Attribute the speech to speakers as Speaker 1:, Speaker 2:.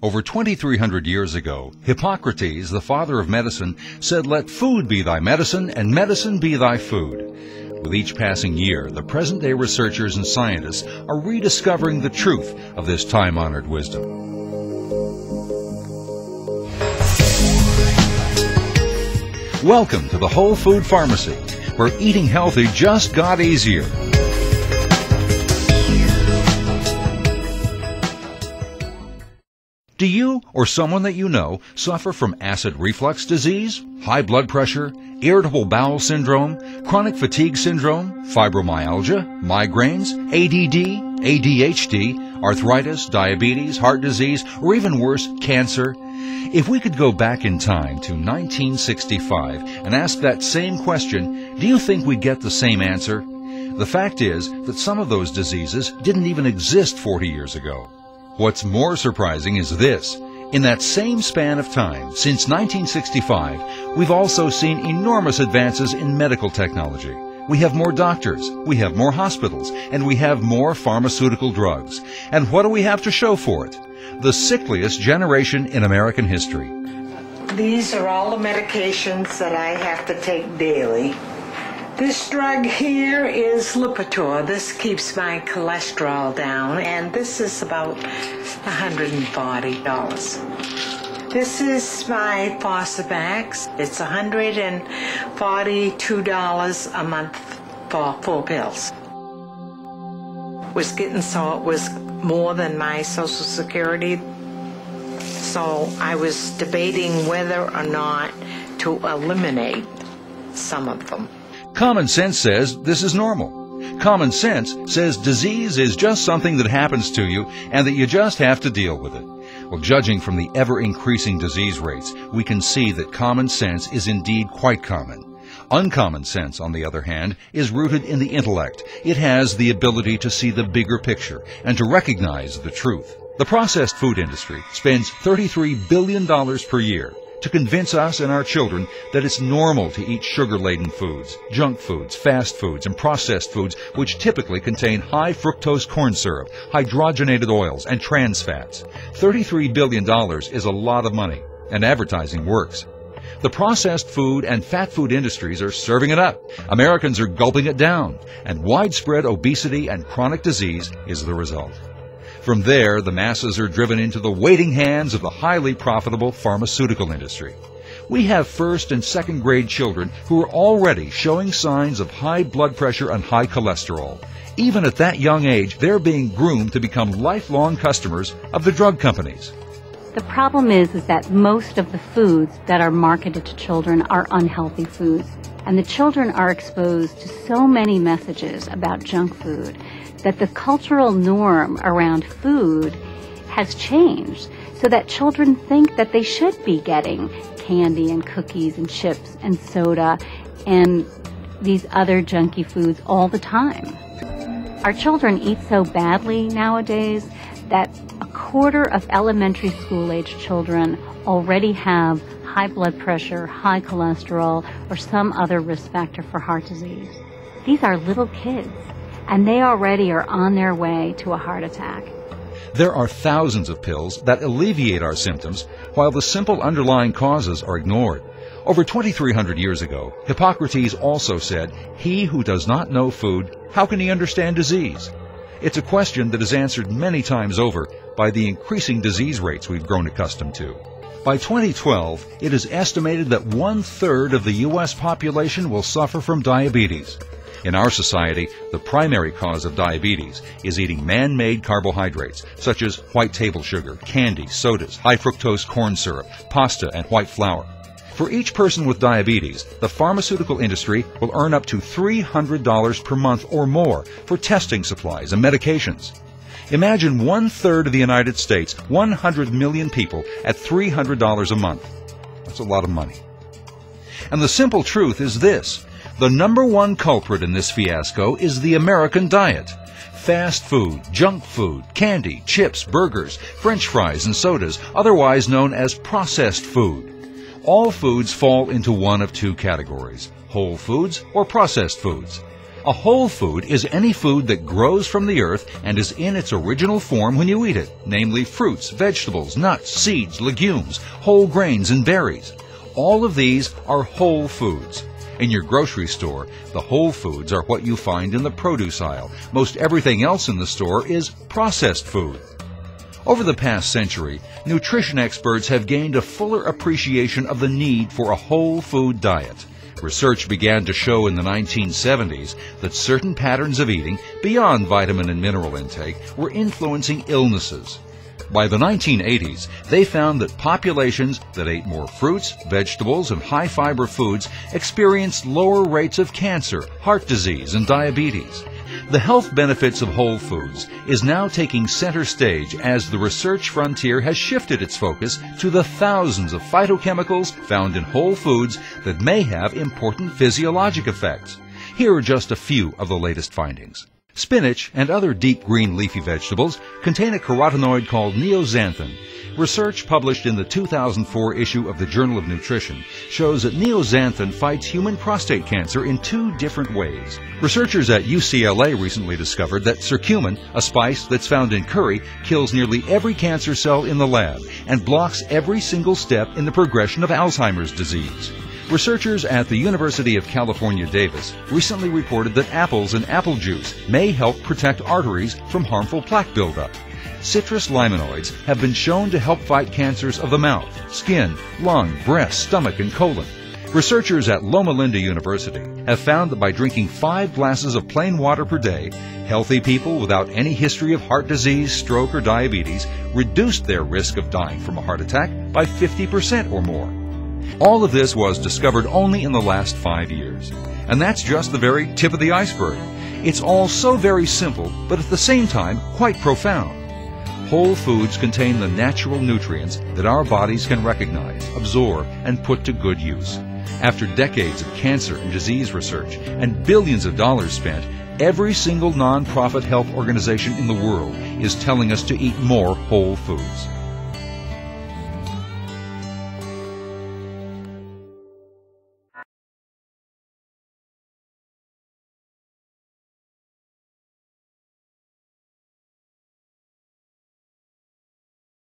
Speaker 1: Over 2,300 years ago, Hippocrates, the father of medicine, said, "Let food be thy medicine, and medicine be thy food." With each passing year, the present-day researchers and scientists are rediscovering the truth of this time-honored wisdom. Welcome to the Whole Food Pharmacy, where eating healthy just got easier. Do you or someone that you know suffer from acid reflux disease, high blood pressure, irritable bowel syndrome, chronic fatigue syndrome, fibromyalgia, migraines, ADD, ADHD, arthritis, diabetes, heart disease, or even worse, cancer? If we could go back in time to 1965 and ask that same question, do you think we'd get the same answer? The fact is that some of those diseases didn't even exist 40 years ago. What's more surprising is this. In that same span of time, since 1965, we've also seen enormous advances in medical technology. We have more doctors, we have more hospitals, and we have more pharmaceutical drugs. And what do we have to show for it? The sickliest generation in American history.
Speaker 2: These are all the medications that I have to take daily. This drug here is Lipitor. This keeps my cholesterol down, and this is about $140. This is my Fosamax. It's $142 a month for 4 pills. Was getting so it was more than my Social Security, so I was debating whether or not to eliminate some of them.
Speaker 1: Common sense says this is normal. Common sense says disease is just something that happens to you and that you just have to deal with it. Well, judging from the ever-increasing disease rates, we can see that common sense is indeed quite common. Uncommon sense, on the other hand, is rooted in the intellect. It has the ability to see the bigger picture and to recognize the truth. The processed food industry spends $33 billion per year to convince us and our children that it's normal to eat sugar-laden foods, junk foods, fast foods, and processed foods which typically contain high fructose corn syrup, hydrogenated oils, and trans fats. $33 billion is a lot of money, and advertising works. The processed food and fat food industries are serving it up. Americans are gulping it down, and widespread obesity and chronic disease is the result. From there, the masses are driven into the waiting hands of the highly profitable pharmaceutical industry. We have first and second grade children who are already showing signs of high blood pressure and high cholesterol. Even at that young age, they're being groomed to become lifelong customers of the drug companies.
Speaker 3: The problem is that most of the foods that are marketed to children are unhealthy foods, and the children are exposed to so many messages about junk food that the cultural norm around food has changed so that children think that they should be getting candy and cookies and chips and soda and these other junky foods all the time. Our children eat so badly nowadays that a quarter of elementary school-age children already have high blood pressure, high cholesterol, or some other risk factor for heart disease. These are little kids, and they already are on their way to a heart attack.
Speaker 1: There are thousands of pills that alleviate our symptoms, while the simple underlying causes are ignored. Over 2,300 years ago, Hippocrates also said, "He who does not know food, how can he understand disease?" It's a question that is answered many times over by the increasing disease rates we've grown accustomed to. By 2012, it is estimated that 1/3 of the U.S. population will suffer from diabetes. In our society, the primary cause of diabetes is eating man-made carbohydrates, such as white table sugar, candy, sodas, high fructose corn syrup, pasta, and white flour. For each person with diabetes, the pharmaceutical industry will earn up to $300 per month or more for testing supplies and medications. Imagine 1/3 of the United States, 100 million people, at $300 a month. That's a lot of money. And the simple truth is this. The number one culprit in this fiasco is the American diet. Fast food, junk food, candy, chips, burgers, French fries, and sodas, otherwise known as processed food. All foods fall into one of two categories, whole foods or processed foods. A whole food is any food that grows from the earth and is in its original form when you eat it, namely fruits, vegetables, nuts, seeds, legumes, whole grains, and berries. All of these are whole foods. In your grocery store, the whole foods are what you find in the produce aisle. Most everything else in the store is processed food. Over the past century, nutrition experts have gained a fuller appreciation of the need for a whole food diet. Research began to show in the 1970s that certain patterns of eating, beyond vitamin and mineral intake, were influencing illnesses. By the 1980s, they found that populations that ate more fruits, vegetables, and high-fiber foods experienced lower rates of cancer, heart disease, and diabetes. The health benefits of whole foods is now taking center stage as the research frontier has shifted its focus to the thousands of phytochemicals found in whole foods that may have important physiologic effects. Here are just a few of the latest findings. Spinach and other deep green leafy vegetables contain a carotenoid called neoxanthin. Research published in the 2004 issue of the Journal of Nutrition shows that neoxanthin fights human prostate cancer in two different ways. Researchers at UCLA recently discovered that curcumin, a spice that's found in curry, kills nearly every cancer cell in the lab and blocks every single step in the progression of Alzheimer's disease. Researchers at the University of California, Davis recently reported that apples and apple juice may help protect arteries from harmful plaque buildup. Citrus limanoids have been shown to help fight cancers of the mouth, skin, lung, breast, stomach, and colon. Researchers at Loma Linda University have found that by drinking 5 glasses of plain water per day, healthy people without any history of heart disease, stroke, or diabetes reduced their risk of dying from a heart attack by 50% or more. All of this was discovered only in the last 5 years. And that's just the very tip of the iceberg. It's all so very simple, but at the same time quite profound. Whole foods contain the natural nutrients that our bodies can recognize, absorb, and put to good use. After decades of cancer and disease research and billions of dollars spent, every single non-profit health organization in the world is telling us to eat more whole foods.